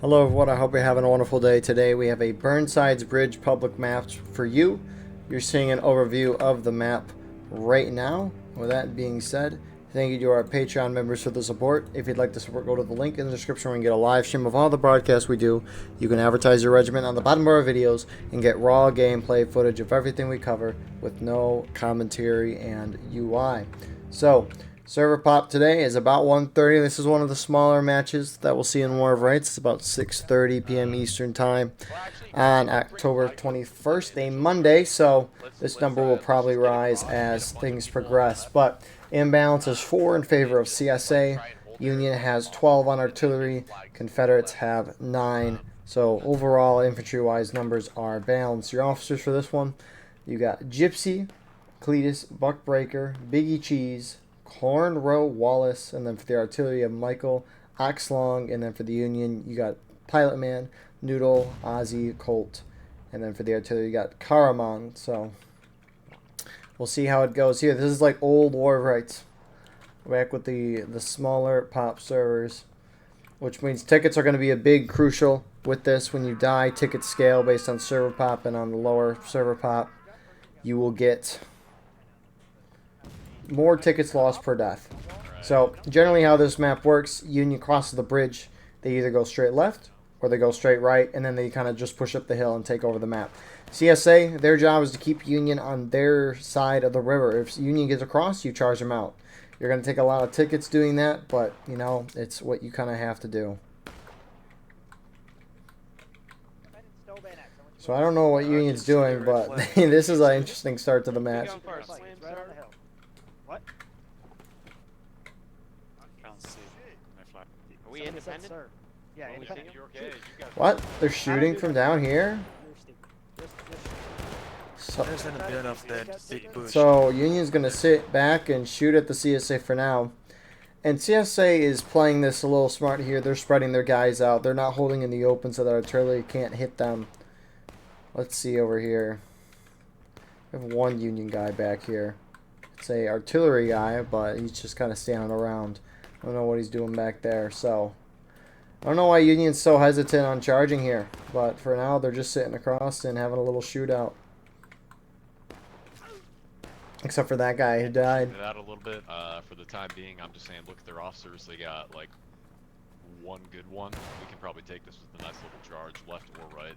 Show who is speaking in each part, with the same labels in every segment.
Speaker 1: Hello everyone, I hope you're having a wonderful day. Today we have a Burnside's Bridge public map for you. You're seeing an overview of the map right now. With that being said, thank you to our Patreon members for the support. If you'd like to support, go to the link in the description where you can get a live stream of all the broadcasts we do. You can advertise your regiment on the bottom of our videos and get raw gameplay footage of everything we cover with no commentary and UI. So, server pop today is about 1:30. This is one of the smaller matches that we'll see in War of Rights. It's about 6:30 p.m. Eastern Time on October 21st, a Monday. So this number will probably rise as things progress. But imbalance is 4 in favor of CSA. Union has 12 on artillery. Confederates have 9. So overall, infantry-wise, numbers are balanced. Your officers for this one, you got Gypsy, Cletus, Buckbreaker, Biggie Cheese, Cornrow Wallace, and then for the artillery of Michael Oxlong, and then for the Union you got Pilot Man, Noodle, Ozzy, Colt, and then for the artillery you got Karamon. So we'll see how it goes here. This is like old War of Rights, back with the smaller pop servers, which means tickets are going to be a big crucial with this. When you die, tickets scale based on server pop, and on the lower server pop you will get more tickets lost per death. So generally how this map works, Union crosses the bridge. They either go straight left or they go straight right, and then they kind of just push up the hill and take over the map. CSA, their job is to keep Union on their side of the river. If Union gets across, you charge them out. You're going to take a lot of tickets doing that, but you know, it's what you kind of have to do. So I don't know what Union's doing, but this is an interesting start to the match.
Speaker 2: What?
Speaker 3: Can't see my flag.
Speaker 2: Are we independent? Yeah, independent.
Speaker 1: What? They're shooting from down here?
Speaker 3: There's an bit of that big bush.
Speaker 1: So Union's going to sit back and shoot at the CSA for now. And CSA is playing this a little smart here. They're spreading their guys out. They're not holding in the open so that artillery can't hit them. Let's see over here. We have one Union guy back here. It's a artillery guy, but he's just kind of standing around. I don't know what he's doing back there. So I don't know why Union's so hesitant on charging here. But for now, they're just sitting across and having a little shootout. Except for that guy who died.
Speaker 4: That a little bit. For the time being, I'm just saying, look at their officers. They got like one good one. We can probably take this with a nice little charge, left or right.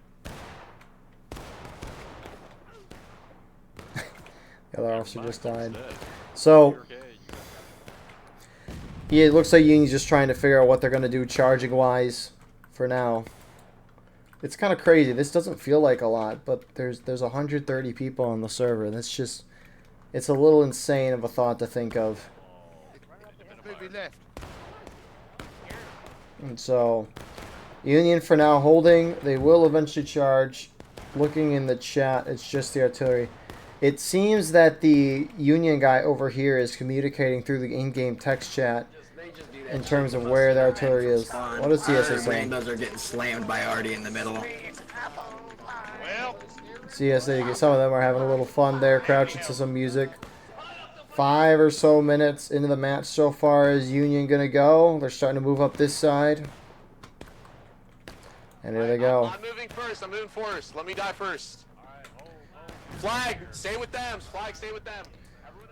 Speaker 1: The other officer just died. So yeah, it looks like Union's just trying to figure out what they're going to do charging wise for now. It's kind of crazy. This doesn't feel like a lot, but there's 130 people on the server. That's just, it's a little insane of a thought to think of. And so Union for now holding. They will eventually charge. Looking in the chat, it's just the artillery. It seems that the Union guy over here is communicating through the in-game text chat in terms of where the artillery is. What is CSA saying?
Speaker 5: Randos are getting slammed by Artie in the middle.
Speaker 1: CSA, some of them are having a little fun there, crouching to some music. 5 or so minutes into the match so far. Is Union going to go? They're starting to move up this side. And here they go.
Speaker 6: I'm moving first. I'm moving first. Let me die first. Flag, stay with them. Flag, stay with them.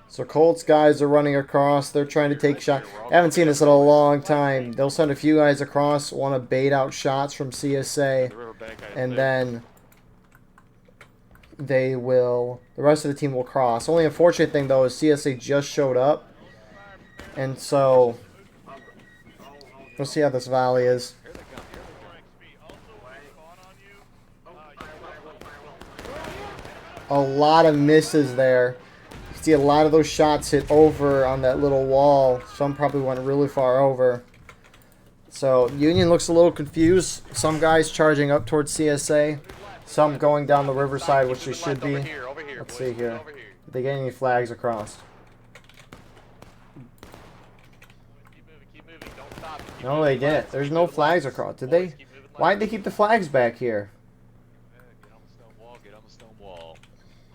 Speaker 1: So Colt's guys are running across. They're trying to take shots. I haven't seen this in a long time. They'll send a few guys across, want to bait out shots from CSA. And then they will, the rest of the team will cross. Only unfortunate thing, though, is CSA just showed up. And so we'll see how this valley is. A lot of misses there. You see a lot of those shots hit over on that little wall. Some probably went really far over. So Union looks a little confused. Some guys charging up towards CSA. Some going down the riverside, which they should be. Let's see here. Did they get any flags across? No, they didn't. There's no flags across. Did they? Why did they keep the flags back here?
Speaker 4: Get on the stone wall. Get on the stone wall.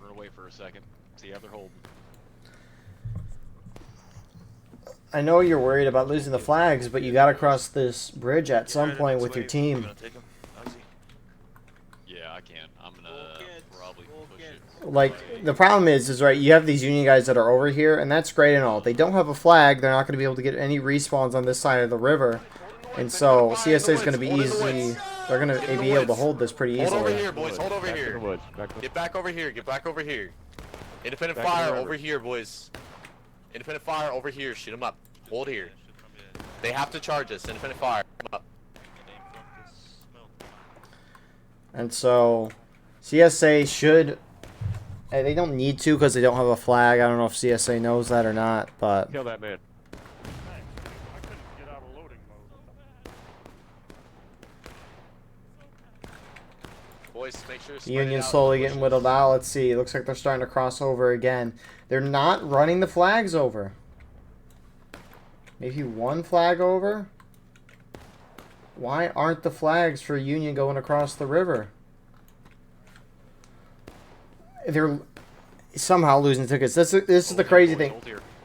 Speaker 4: Run away for a second. See how they're holding.
Speaker 1: I know you're worried about losing the flags, but you got to cross this bridge at some point with your team.
Speaker 4: Yeah, I can. I'm gonna probably push it.
Speaker 1: Like, the problem is right, you have these Union guys that are over here, and that's great and all. They don't have a flag. They're not going to be able to get any respawns on this side of the river. And so CSA is going to be easy. They're going to be able to hold this pretty
Speaker 6: Hold over
Speaker 1: easily.
Speaker 6: here, boys. Hold over here. Get back over here. Get back over here. Independent fire over here, boys. Independent fire over here. Shoot them up. Hold here. They have to charge us. Independent fire. Up.
Speaker 1: And so CSA should... They don't need to because they don't have a flag. I don't know if CSA knows that or not, but...
Speaker 7: Kill that man.
Speaker 6: Boys, make sure
Speaker 1: The Union's slowly getting whittled out. Let's see. It looks like they're starting to cross over again. They're not running the flags over. Maybe one flag over? Why aren't the flags for Union going across the river? They're somehow losing tickets. This is the crazy thing.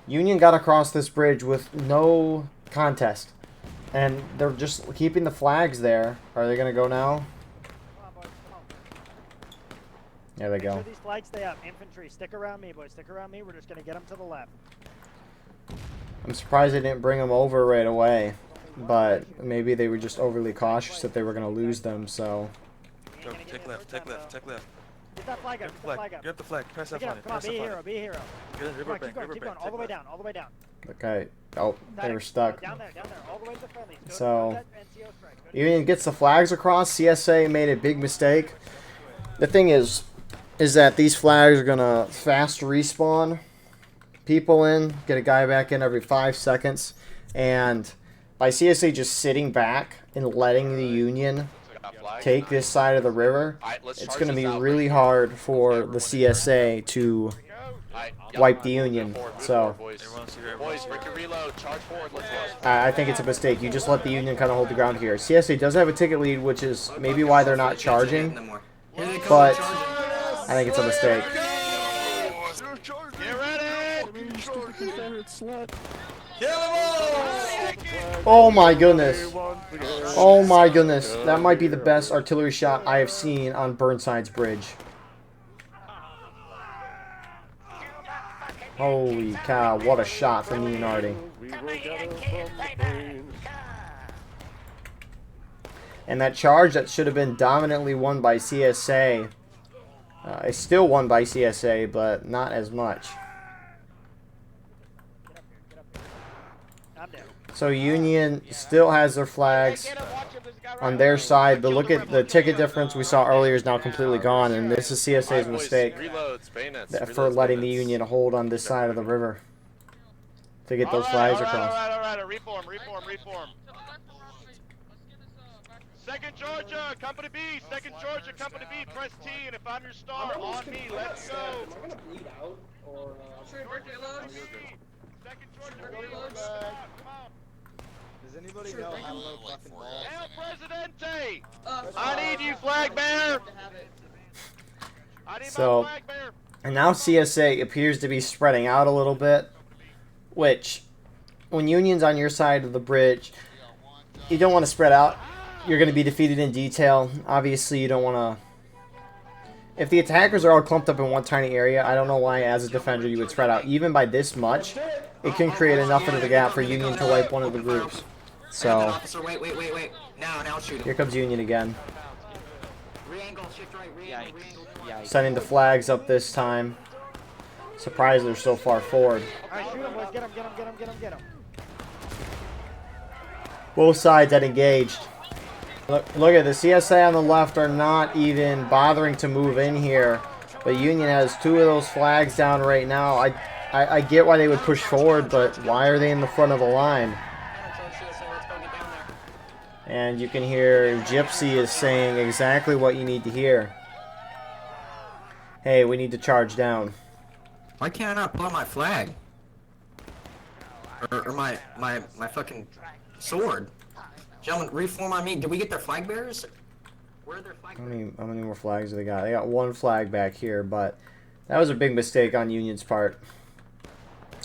Speaker 1: Union got across this bridge with no contest. And they're just keeping the flags there. Are they going to go now? There they
Speaker 2: Make sure
Speaker 1: go.
Speaker 2: these flags stay up. Infantry, stick around me, boys. Stick around me. We're just gonna get them to the left.
Speaker 1: I'm surprised they didn't bring them over right away. But maybe they were just overly cautious that they were going to lose them, so...
Speaker 3: Go, take left, take left, take left.
Speaker 2: Get that flag up. Get the flag up.
Speaker 3: Get the flag. Press
Speaker 2: Pick
Speaker 3: F
Speaker 2: it
Speaker 3: on
Speaker 2: up.
Speaker 3: it.
Speaker 2: Come on,
Speaker 3: Press
Speaker 2: be a
Speaker 3: F on
Speaker 2: hero.
Speaker 3: it.
Speaker 2: Be a hero.
Speaker 3: Get in
Speaker 2: Come on,
Speaker 3: riverbank,
Speaker 2: keep going. Keep going.
Speaker 3: riverbank.
Speaker 2: All the way down. All the way down.
Speaker 1: Okay. Oh, they were stuck.
Speaker 2: Down there. Down there. All the way to the friendlies. Go
Speaker 1: So,
Speaker 2: to that NCO strike. Go to
Speaker 1: Union gets the flags across. CSA made a big mistake. The thing is that these flags are going to fast respawn people in, get a guy back in every 5 seconds, and by CSA just sitting back and letting the Union take this side of the river, it's going to be really hard for the CSA to wipe the Union. So
Speaker 6: Boys, break your reload. Charge forward. Let's go.
Speaker 1: I think it's a mistake. You just let the Union kind of hold the ground here. CSA does have a ticket lead, which is maybe why they're not charging, but I think it's a mistake.
Speaker 6: Get ready.
Speaker 1: Oh my goodness. Oh my goodness. That might be the best artillery shot I have seen on Burnside's bridge. Holy cow, what a shot from Leonardi. And that charge that should have been dominantly won by CSA is still won by CSA, but not as much.
Speaker 2: I'm down.
Speaker 1: So Union still has their flags on their side, but look at the ticket difference we saw earlier is now completely gone, and this is CSA's mistake
Speaker 6: Reloads, bayonets.
Speaker 1: for letting the Union hold on this side of the river to get those flags across.
Speaker 8: All right. Reform. Second Georgia, Company B. Second Georgia, Company B. Press T, and if I'm your star, on me. Let's go.
Speaker 9: I'm gonna bleed out, or
Speaker 8: Second Georgia, come on.
Speaker 10: Does anybody know how to load fucking balls?
Speaker 8: El Presidente! I need you, flag bearer! I need
Speaker 1: So-
Speaker 8: my flag bearer!
Speaker 1: And now CSA appears to be spreading out a little bit, which, when Union's on your side of the bridge, you don't want to spread out. You're going to be defeated in detail. Obviously, you don't want to... If the attackers are all clumped up in one tiny area, I don't know why, as a defender, you would spread out. Even by this much, it can create enough of a gap for Union to wipe one of the groups. So,
Speaker 5: Officer, wait. Now shoot him.
Speaker 1: here comes Union again.
Speaker 5: Re-angle, shift right, re-angle.
Speaker 1: Sending the flags up this time. Surprised they're so far forward.
Speaker 2: All right, shoot him, boys. Get him.
Speaker 1: Both sides had engaged. Look at the CSA on the left are not even bothering to move in here. But Union has two of those flags down right now. I get why they would push forward, but why are they in the front of the line? And you can hear Gypsy is saying exactly what you need to hear. Hey, we need to charge down.
Speaker 5: Why can't I not pull out my flag? Or my fucking sword? Gentlemen, reform on me. Did we get their flag bearers? Where are their flag bearers?
Speaker 1: How many more flags do they got? They got one flag back here, but that was a big mistake on Union's part.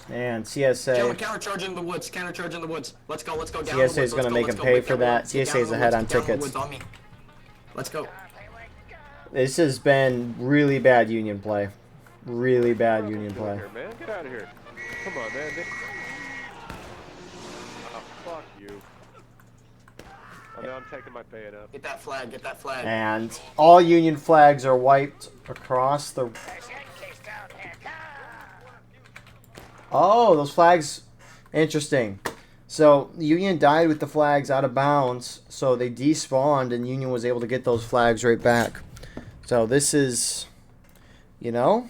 Speaker 1: And CSA.
Speaker 5: Gentlemen, countercharge in the woods. Countercharge in the woods. Let's go. Let's go down.
Speaker 1: CSA is going to make him pay for that. CSA is ahead on tickets.
Speaker 5: Let's go.
Speaker 1: This has been really bad Union play. Really bad Union play.
Speaker 7: Here, man. Get out of here. Come on, man. Oh, fuck you. Oh, no, I'm taking my pay up.
Speaker 5: Get that flag. Get that flag.
Speaker 1: And all Union flags are wiped across the... Oh, those flags. Interesting. So, Union died with the flags out of bounds, so they despawned, and Union was able to get those flags right back. So, this is, you know,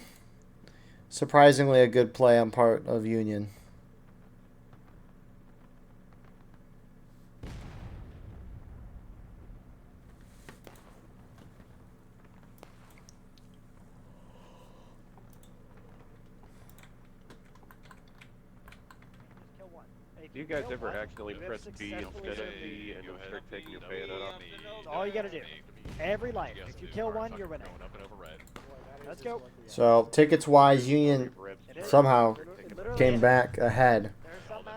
Speaker 1: surprisingly a good play on part of Union.
Speaker 7: Do you guys ever accidentally press B instead of B and start taking your bayonet off?
Speaker 2: That's all you gotta do. Every life. If you kill one, you're winning. Let's go.
Speaker 1: So, tickets-wise, Union somehow came back ahead.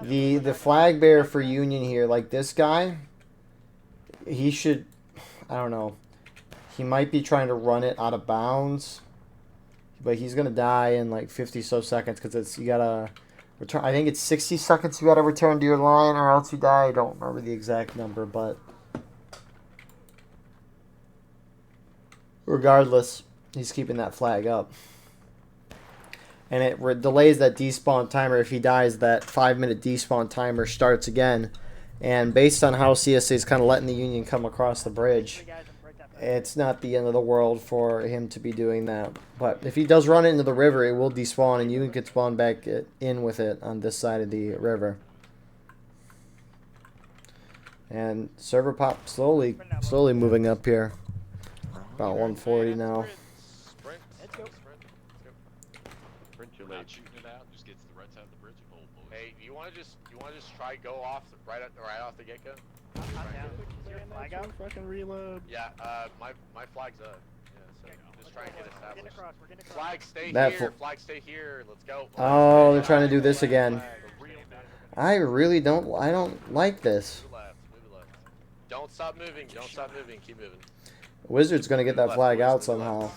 Speaker 1: The flag bearer for Union here, like this guy, he should, I don't know, he might be trying to run it out of bounds, but he's going to die in like 50 so seconds because it's, you got to return, I think it's 60 seconds you got to return to your line or else you die. I don't remember the exact number, but regardless, he's keeping that flag up. And it delays that despawn timer. If he dies, that 5-minute despawn timer starts again. And based on how CSA is kind of letting the Union come across the bridge, it's not the end of the world for him to be doing that. But if he does run it into the river, it will despawn, and Union can spawn back in with it on this side of the river. And server pop slowly moving up here. About 140 now.
Speaker 6: Hey, you want to just try go off right off the get go?
Speaker 2: Flag out?
Speaker 10: Fucking reload.
Speaker 6: Yeah, my flag's up. Yeah, so just try and get established. Flag stay
Speaker 1: That
Speaker 6: here. Flag stay here. Let's go.
Speaker 1: Oh, they're trying to do this again. I really don't. I don't like this.
Speaker 6: Move left. Don't stop moving. Don't stop moving. Keep moving.
Speaker 1: Wizard's gonna get that flag out somehow.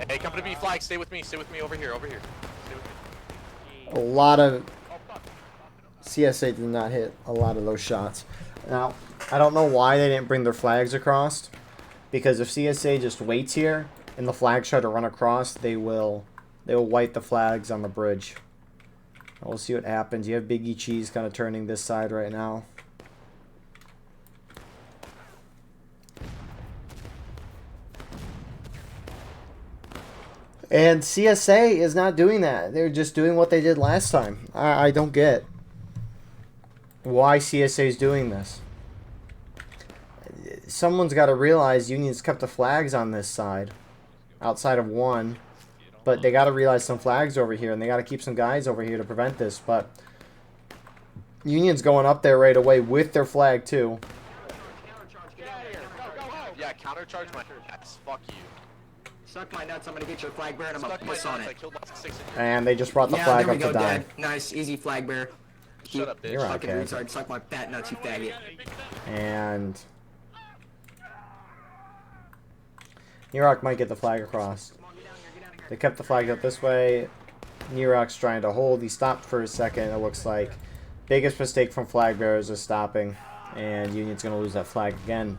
Speaker 6: Hey, company B flag, stay with me over here. Stay with me.
Speaker 1: A lot of CSA did not hit a lot of those shots. Now, I don't know why they didn't bring their flags across, because if CSA just waits here and the flags try to run across, they will wipe the flags on the bridge. We'll see what happens. You have Big E Cheese kind of turning this side right now. And CSA is not doing that. They're just doing what they did last time. I don't get why CSA is doing this. Someone's got to realize Union's kept the flags on this side, outside of one. But they got to realize some flags over here, and they got to keep some guys over here to prevent this. But Union's going up there right away with their flag, too.
Speaker 6: Yeah, countercharge my nuts. Fuck you.
Speaker 5: Suck my nuts. I'm gonna get your flag bearer and I'm gonna piss on it.
Speaker 1: And they just brought the flag up to die.
Speaker 5: Dad. Nice, easy flag bearer.
Speaker 6: Shut up, bitch.
Speaker 1: You're
Speaker 5: Fucking
Speaker 1: okay.
Speaker 5: retard. Suck my fat nuts, you faggot.
Speaker 1: And New might get the flag across. They kept the flag up this way. New trying to hold. He stopped for a second, it looks like. Biggest mistake from flag bearers is stopping. And Union's going to lose that flag again.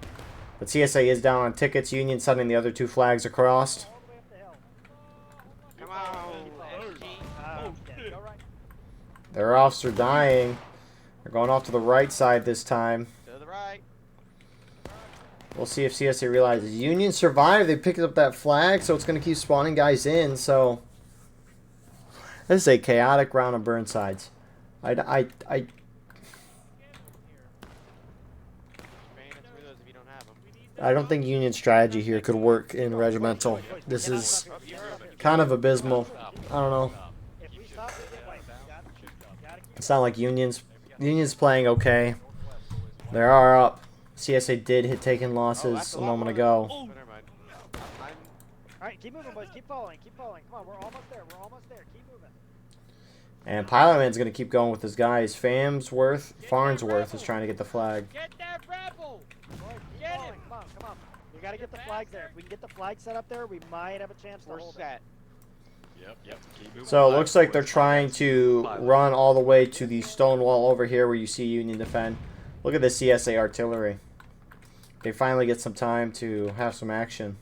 Speaker 1: But CSA is down on tickets. Union sending the other two flags across.
Speaker 10: Come on.
Speaker 1: Their offs are dying. They're going off to the right side this time.
Speaker 10: To the right.
Speaker 1: We'll see if CSA realizes. Union survived. They picked up that flag, so it's going to keep spawning guys in. So this is a chaotic round of Burnsides. I don't think Union strategy here could work in Regimental. This is kind of abysmal. I don't know. It's not like Union's playing okay. They are up. CSA did hit taking losses a moment ago.
Speaker 2: Alright, keep moving, boys. Keep following. Keep following. Come on, we're almost there. We're almost there. Keep moving.
Speaker 1: And Pilot Man's going to keep going with his guys. Farnsworth is trying to get the flag.
Speaker 8: Get that rebel!
Speaker 2: Boys, keep
Speaker 8: Get
Speaker 2: following.
Speaker 8: him!
Speaker 2: Come on, come on. We gotta get the flags there. If we can get the flag set up there, we might have a chance to hold it.
Speaker 4: Yep. Keep moving.
Speaker 1: So it looks like they're trying to run all the way to the stone wall over here where you see Union defend. Look at the CSA artillery. They finally get some time to have some action.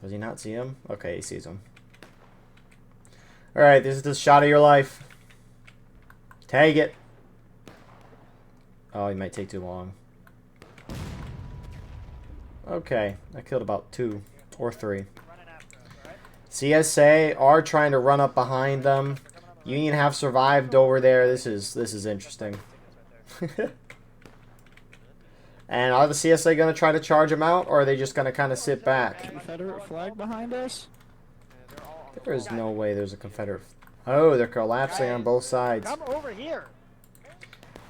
Speaker 1: Does he not see him? Okay, he sees him. Alright, this is the shot of your life. Tag it. Oh, he might take too long. Okay, I killed about 2 or 3. CSA are trying to run up behind them. Union have survived over there. This is interesting. And are the CSA going to try to charge them out, or are they just going to kind of sit back?
Speaker 10: Confederate flag behind us?
Speaker 1: There is no way there's a Confederate. Oh, they're collapsing on both sides.
Speaker 2: Come over here.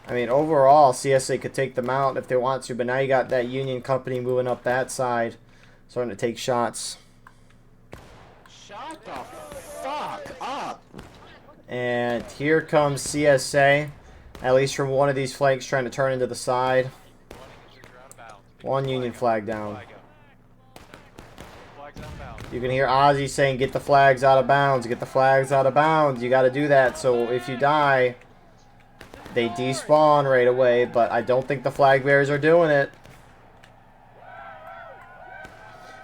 Speaker 1: I mean, overall, CSA could take them out if they want to, but now you got that Union company moving up that side, starting to take shots.
Speaker 10: Shut the fuck up!
Speaker 1: And here comes CSA, at least from one of these flanks, trying to turn into the side. One Union flag down. You can hear Ozzy saying, "Get the flags out of bounds, get the flags out of bounds." You got to do that, so if you die, they despawn right away, but I don't think the flag bearers are doing it.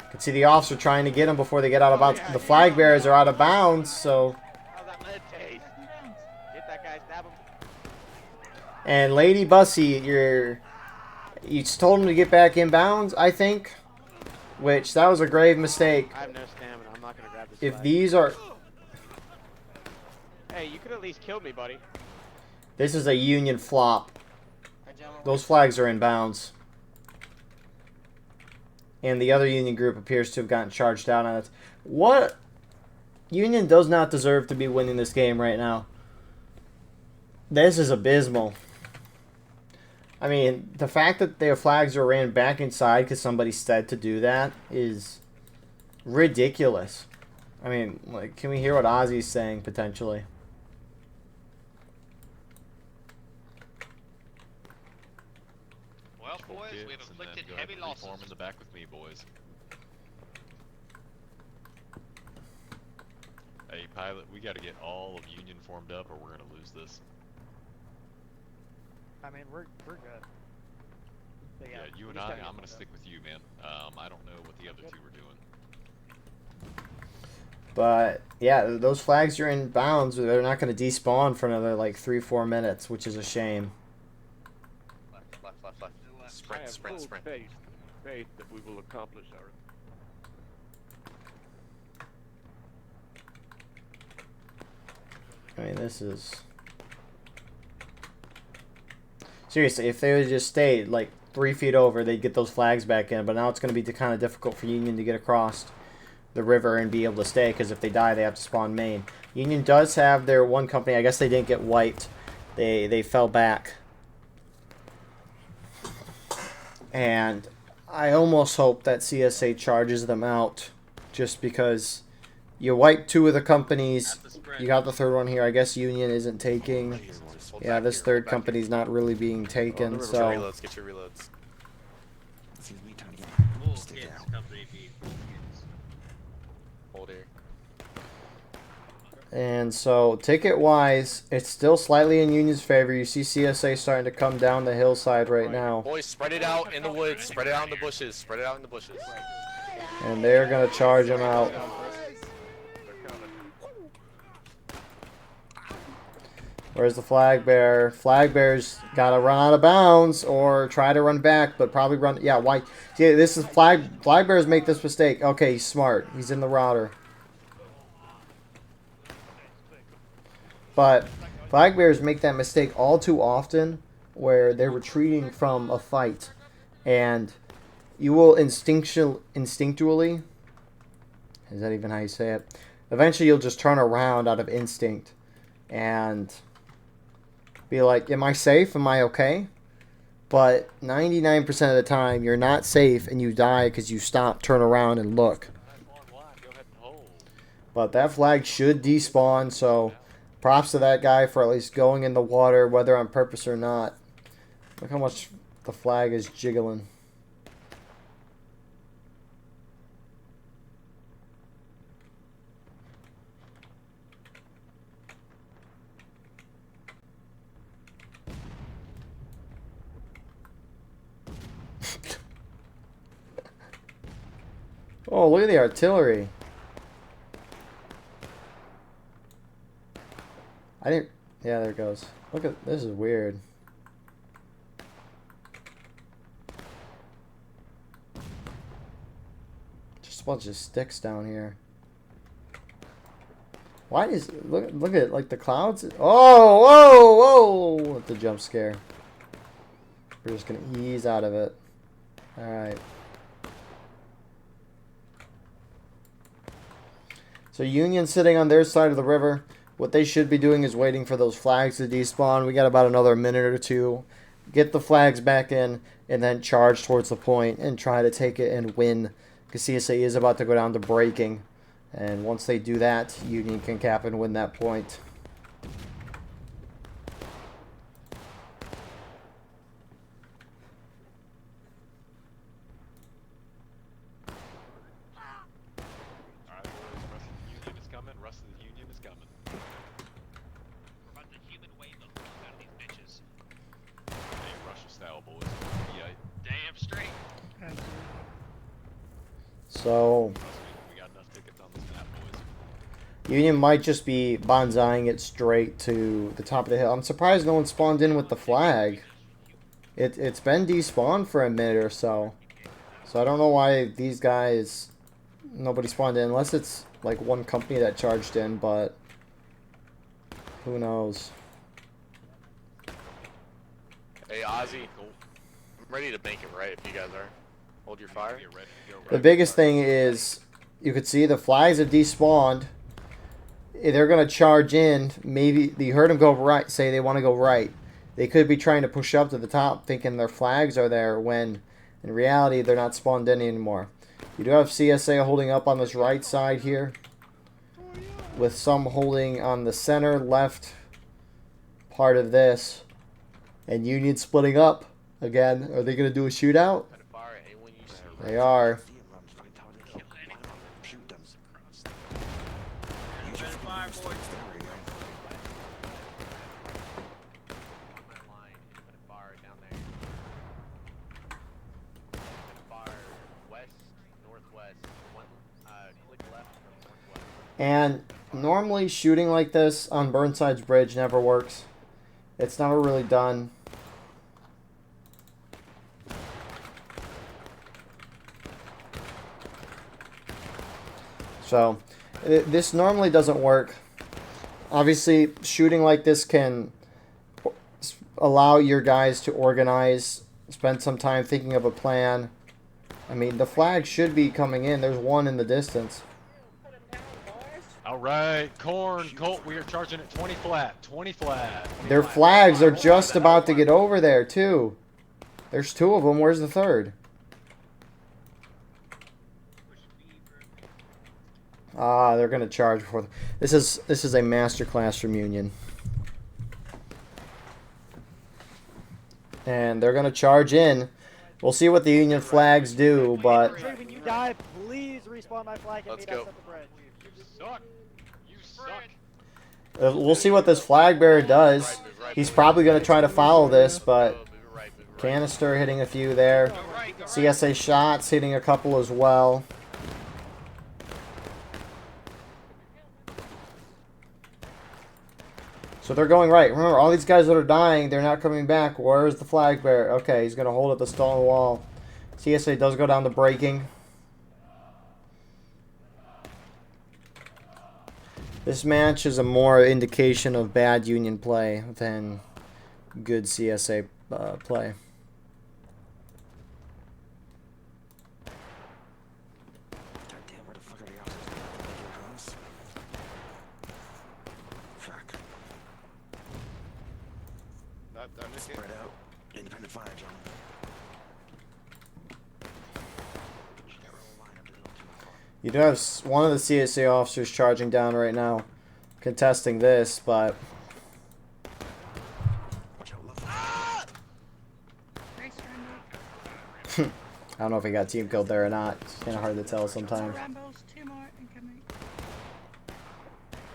Speaker 1: You can see the officer trying to get them before they get out of bounds. The flag bearers are out of bounds, so...
Speaker 8: How's that lead taste? Get that guy, stab him.
Speaker 1: And Lady Bussy, you told him to get back in bounds, I think, which that was a grave mistake.
Speaker 10: I have no stamina. I'm not gonna grab this
Speaker 1: If
Speaker 10: flag.
Speaker 1: these are...
Speaker 10: Hey, you could at least kill me, buddy.
Speaker 1: This is a Union flop. Those flags are in bounds. And the other Union group appears to have gotten charged out on it. What? Union does not deserve to be winning this game right now. This is abysmal. I mean, the fact that their flags are ran back inside because somebody said to do that is ridiculous. I mean, like, can we hear what Ozzy's saying, potentially?
Speaker 8: Well, boys, we've inflicted heavy losses.
Speaker 4: Reform in the back with me, boys. Hey, Pilot, we got to get all of Union formed up, or we're gonna lose this.
Speaker 2: I mean, we're good. But
Speaker 4: Yeah, you and I'm gonna stick with you, man. I don't know what the other two were doing.
Speaker 1: But, yeah, those flags are in bounds. They're not going to despawn for another, like, 3-4 minutes, which is a shame.
Speaker 6: Left.
Speaker 7: I
Speaker 6: Sprint,
Speaker 7: have
Speaker 6: sprint,
Speaker 7: full
Speaker 6: sprint.
Speaker 7: faith that we will accomplish our...
Speaker 1: I mean, this is... Seriously, if they would just stayed, like, 3 feet over, they'd get those flags back in. But now it's going to be kind of difficult for Union to get across the river and be able to stay, because if they die, they have to spawn main. Union does have their one company. I guess they didn't get wiped. They fell back. And I almost hope that CSA charges them out, just because you wiped 2 of the companies. You got the 3rd one here. I guess Union isn't taking. Yeah, this 3rd company's not really being taken.
Speaker 6: Get
Speaker 1: So
Speaker 6: your reloads, get your reloads. Hold here.
Speaker 1: And so, ticket-wise, it's still slightly in Union's favor. You see CSA starting to come down the hillside right now.
Speaker 6: Boys, spread it out in the woods, spread it out in the bushes, spread it out in the bushes.
Speaker 1: And they're going to charge them out. Where's the flag bearer? Flag bearer's got to run out of bounds or try to run back, but probably run... Yeah, why? See, this is flag bearers make this mistake. Okay, he's smart. He's in the router. But flag bearers make that mistake all too often where they're retreating from a fight. And you will instinctually... Is that even how you say it? Eventually you'll just turn around out of instinct and... be like, am I safe? Am I okay? But 99% of the time, you're not safe and you die because you stop, turn around, and look. But that flag should despawn, so props to that guy for at least going in the water, whether on purpose or not. Look how much the flag is jiggling. Oh, look at the artillery. I didn't... Yeah, there it goes. Look at... This is weird. Just a bunch of sticks down here. Why is... Look at, like, the clouds. Oh, whoa, whoa! With the jump scare. We're just gonna ease out of it. Alright. So Union sitting on their side of the river. What they should be doing is waiting for those flags to despawn. We got about another minute or two. Get the flags back in and then charge towards the point and try to take it and win. Because CSA is about to go down to breaking. And once they do that, Union can cap and win that point. So, Union might just be bonsaiing it straight to the top of the hill. I'm surprised no one spawned in with the flag. It's been despawned for a minute or so. So I don't know why these guys, nobody spawned in, unless it's like one company that charged in, but who knows.
Speaker 6: Hey, Ozzy, I'm ready to bank it right if you guys are. Hold your fire.
Speaker 1: The biggest thing is, you could see the flags have despawned. They're going to charge in. Maybe you heard them go right, say they want to go right. They could be trying to push up to the top thinking their flags are there when in reality they're not spawned in anymore. You do have CSA holding up on this right side here, with some holding on the center left part of this, and Union splitting up again. Are they going to do a shootout? They are. And normally shooting like this on Burnside's bridge never works. It's never really done. So, this normally doesn't work. Obviously, shooting like this can allow your guys to organize, spend some time thinking of a plan. I mean, the flag should be coming in. There's one in the distance.
Speaker 4: All right, Corn, Colt, we are charging at 20 flat, 20 flat. 20
Speaker 1: Their
Speaker 4: flat.
Speaker 1: flags are just about to get over there, too. There's two of them. Where's the third? Ah, they're gonna charge before. This is a masterclass from Union, and they're gonna charge in. We'll see what the Union flags do, but
Speaker 2: When you die, please respawn my flag and
Speaker 6: Let's
Speaker 2: meet us
Speaker 6: go.
Speaker 2: at the bridge.
Speaker 8: You suck. You suck.
Speaker 1: we'll see what this flag bearer does. He's probably gonna try to follow this, but canister hitting a few there. CSA shots hitting a couple as well. So they're going right. Remember, all these guys that are dying, they're not coming back. Where's the flag bearer? Okay, he's going to hold at the stone wall. CSA does go down to breaking. This match is a more indication of bad Union play than good CSA play.
Speaker 3: Independent fire, gentlemen.
Speaker 1: You do have one of the CSA officers charging down right now, contesting this, but I don't know if he got team killed there or not. It's kind of hard to tell sometimes.
Speaker 11: Rambo's 2 more incoming.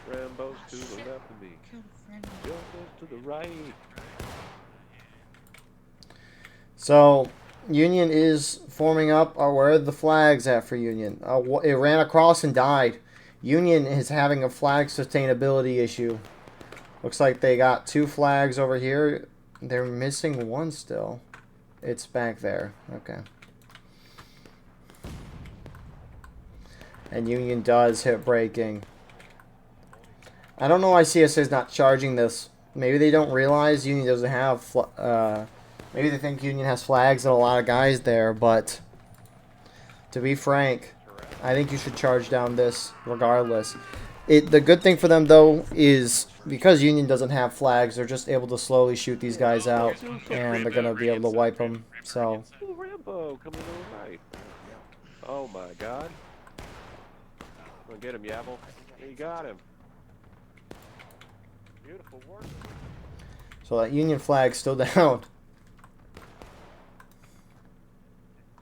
Speaker 7: Rambo's to the left of me. Joker's to the right.
Speaker 1: So, Union is forming up. Where are the flags at for Union? It ran across and died. Union is having a flag sustainability issue. Looks like they got 2 flags over here. They're missing one still. It's back there. Okay. And Union does hit braking. I don't know why CSA is not charging this. Maybe they don't realize Union doesn't have... maybe they think Union has flags and a lot of guys there, but... to be frank, I think you should charge down this regardless. The good thing for them, though, is because Union doesn't have flags, they're just able to slowly shoot these guys out, and they're going to be able to wipe them. So,
Speaker 7: Ooh, Rambo coming to the right. Oh my god. Go get him, Yabble. You got him. Beautiful work.
Speaker 1: so that Union flag's still down.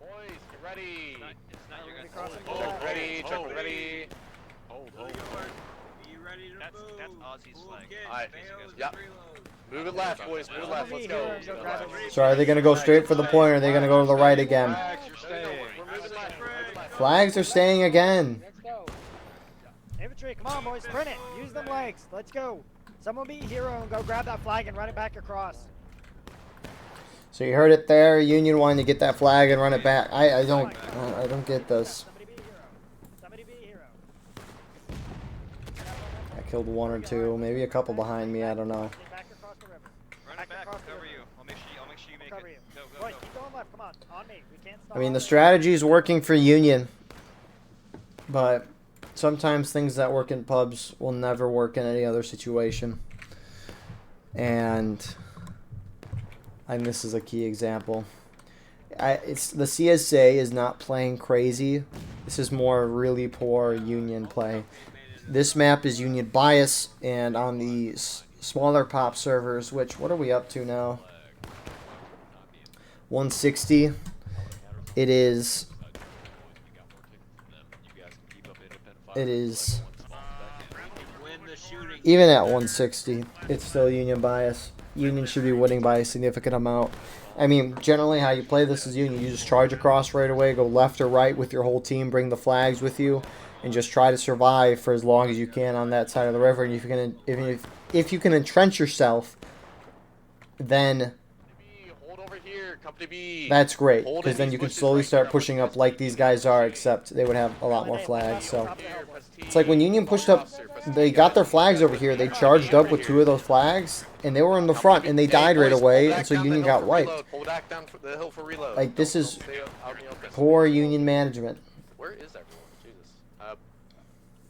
Speaker 6: Boys, get ready. Hold ready. Truck ready.
Speaker 4: Hold.
Speaker 8: That's Ozzy's flag.
Speaker 6: Alright. Yep. Move it left, boys. Move it left. Let's go.
Speaker 1: So are they going to go straight for the point, or are they going to go to the right again?
Speaker 4: Flags, you're staying.
Speaker 6: We're moving left.
Speaker 1: Flags are staying again.
Speaker 2: Let's go. Infantry, come on, boys. Sprint it. Use them legs. Let's go. Someone be a hero and go grab that flag and run it back across.
Speaker 1: So you heard it there. Union wanting to get that flag and run it back. I don't get this.
Speaker 2: Somebody be a hero. Somebody be a hero.
Speaker 1: I killed 1 or 2, maybe a couple behind me. I don't know.
Speaker 2: Back across the river.
Speaker 8: Run it back. I'll cover you. I'll make sure you make
Speaker 2: Cover
Speaker 8: it.
Speaker 2: you.
Speaker 8: Go.
Speaker 2: Boys, keep going left. Come on. On me. We can't stop.
Speaker 1: I mean, the strategy is working for Union, but sometimes things that work in pubs will never work in any other situation. And this is a key example. It's the CSA is not playing crazy. This is more really poor Union play. This map is Union bias, and on the smaller pop servers, which, what are we up to now? 160. It is even at 160, it's still Union bias. Union should be winning by a significant amount. I mean, generally how you play this is Union. You just charge across right away, go left or right with your whole team, bring the flags with you, and just try to survive for as long as you can on that side of the river. And if you can entrench yourself, then that's great, because then you can slowly start pushing up like these guys are, except they would have a lot more flags. So it's like when Union pushed up, they got their flags over here, they charged up with 2 of those flags, and they were in the front, and they died right away, and so Union got wiped. Like, this is poor Union management.
Speaker 6: Where is everyone? Jesus.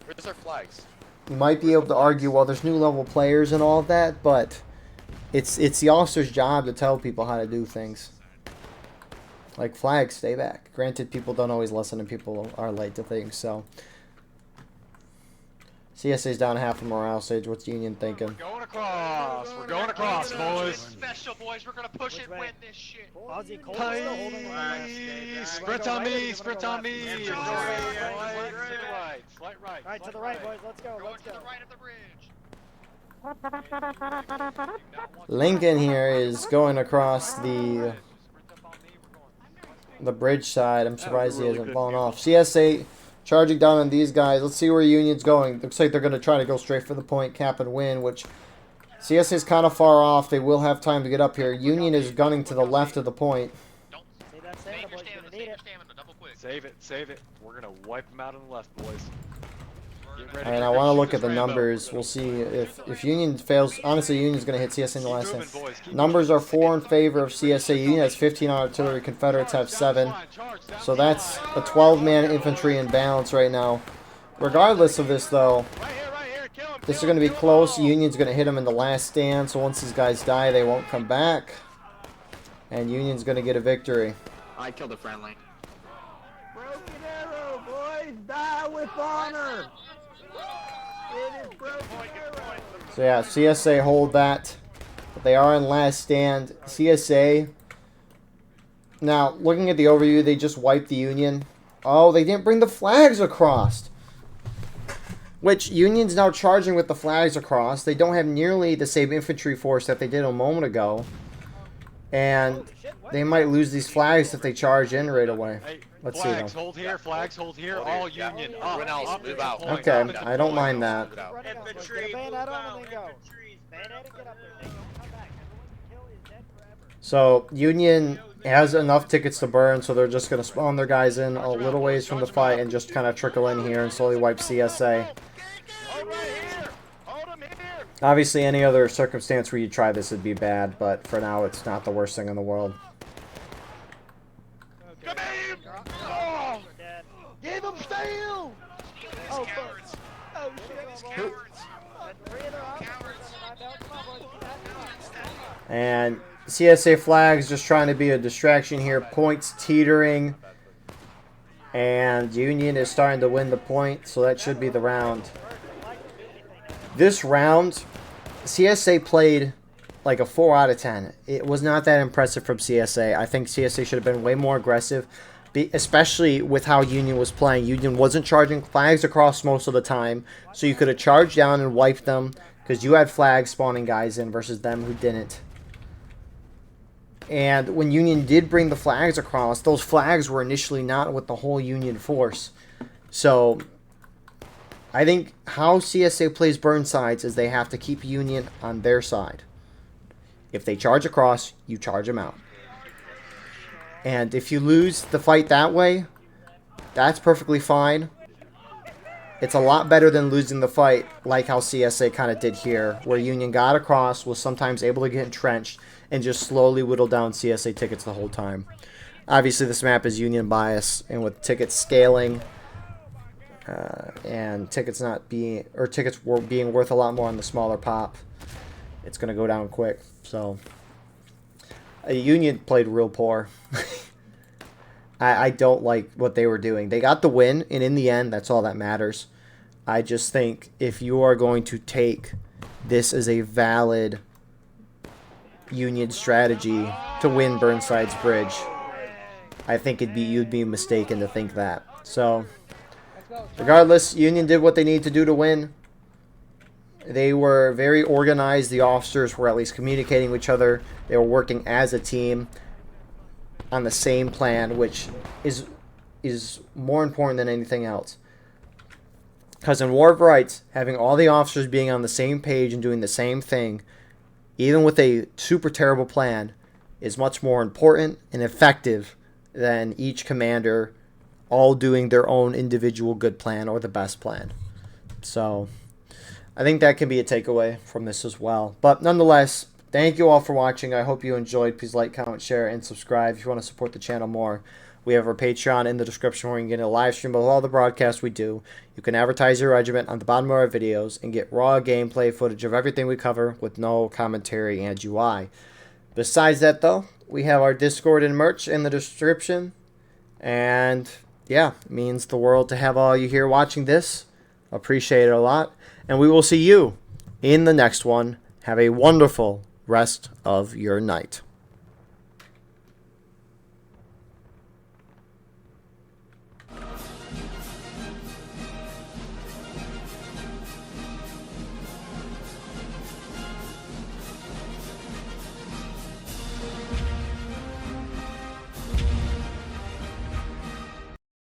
Speaker 6: Where's our flags?
Speaker 1: You might be able to argue, well, there's new level players and all of that, but it's the officer's job to tell people how to do things. Like, flags, stay back. Granted, people don't always listen and people are late to things, so. CSA's down half of morale, Sage. What's Union thinking?
Speaker 4: Going across. We're going across, boys.
Speaker 8: Special, boys. We're gonna push it, win this shit.
Speaker 2: Ozzy, Cole is still holding the line.
Speaker 4: Sprint on me. Sprint on me.
Speaker 2: Slight right, to the right, boys. Let's go.
Speaker 8: Going to the right of the bridge.
Speaker 1: Lincoln here is going across the bridge side. I'm surprised he hasn't fallen off. CSA charging down on these guys. Let's see where Union's going. Looks like they're going to try to go straight for the point, cap and win, which CSA is kind of far off. They will have time to get up here. Union is gunning to the left of the point.
Speaker 4: Save it. We're going to wipe them out on the left, boys.
Speaker 1: Alright, I want to look at the numbers. We'll see if Union fails. Honestly, Union's going to hit CSA in the last end. Numbers are 4 in favor of CSA. Union has 15 artillery. Confederates have 7. So that's a 12-man infantry in balance right now. Regardless of this, though, this is going to be close. Union's going to hit them in the last stand. So once these guys die, they won't come back. And Union's going to get a victory.
Speaker 5: I killed a friendly.
Speaker 10: Broken arrow, boys! Die with honor! It is broken arrow!
Speaker 1: So yeah, CSA hold that. But they are in last stand. CSA. Now, looking at the overview, they just wiped the Union. Oh, they didn't bring the flags across. Which, Union's now charging with the flags across. They don't have nearly the same infantry force that they did a moment ago. And they might lose these flags if they charge in right away.
Speaker 4: Hey,
Speaker 1: Let's see
Speaker 4: flags
Speaker 1: though.
Speaker 4: hold here, flags hold here, all Union. Up,
Speaker 6: Everyone else,
Speaker 4: up,
Speaker 6: move out.
Speaker 4: point,
Speaker 1: Okay,
Speaker 4: up at the
Speaker 1: I don't
Speaker 4: point.
Speaker 1: mind that.
Speaker 6: Move out.
Speaker 2: Infantry, get a bayonet on and then go. Bayonet and get up there. They don't come back. Everyone you kill is dead forever.
Speaker 1: So, Union has enough tickets to burn, so they're just going to spawn their guys in a little ways from the fight and just kind of trickle in here and slowly wipe CSA.
Speaker 8: Hold right here. Hold him here.
Speaker 1: Obviously, any other circumstance where you try this would be bad, but for now, it's not the worst thing in the world.
Speaker 8: Come in. Oh. Give him steel.
Speaker 2: Oh, fuck. Oh, shit. Three of their officers under my belt. Come on, boys. Keep that up.
Speaker 1: And CSA flags just trying to be a distraction here. Points teetering. And Union is starting to win the point, so that should be the round. This round, CSA played like a 4 out of 10. It was not that impressive from CSA. I think CSA should have been way more aggressive, especially with how Union was playing. Union wasn't charging flags across most of the time, so you could have charged down and wiped them because you had flags spawning guys in versus them who didn't. And when Union did bring the flags across, those flags were initially not with the whole Union force. So I think how CSA plays Burnsides is they have to keep Union on their side. If they charge across, you charge them out. And if you lose the fight that way, that's perfectly fine. It's a lot better than losing the fight like how CSA kind of did here, where Union got across, was sometimes able to get entrenched, and just slowly whittle down CSA tickets the whole time. Obviously, this map is Union bias, and with tickets scaling, and tickets being worth a lot more on the smaller pop, it's going to go down quick. So, Union played real poor. I don't like what they were doing. They got the win, and in the end, that's all that matters. I just think if you are going to take this as a valid Union strategy to win Burnside's Bridge, I think you'd be mistaken to think that. So, regardless, Union did what they need to do to win. They were very organized. The officers were at least communicating with each other. They were working as a team on the same plan, which is more important than anything else. Because in War of Rights, having all the officers being on the same page and doing the same thing, even with a super terrible plan, is much more important and effective than each commander all doing their own individual good plan or the best plan. So I think that can be a takeaway from this as well. But nonetheless, thank you all for watching. I hope you enjoyed. Please like, comment, share, and subscribe if you want to support the channel more. We have our Patreon in the description where you can get a live stream of all the broadcasts we do. You can advertise your regiment on the bottom of our videos and get raw gameplay footage of everything we cover with no commentary and UI. Besides that, though, we have our Discord and merch in the description. And yeah, it means the world to have all you here watching this. Appreciate it a lot. And we will see you in the next one. Have a wonderful rest of your night.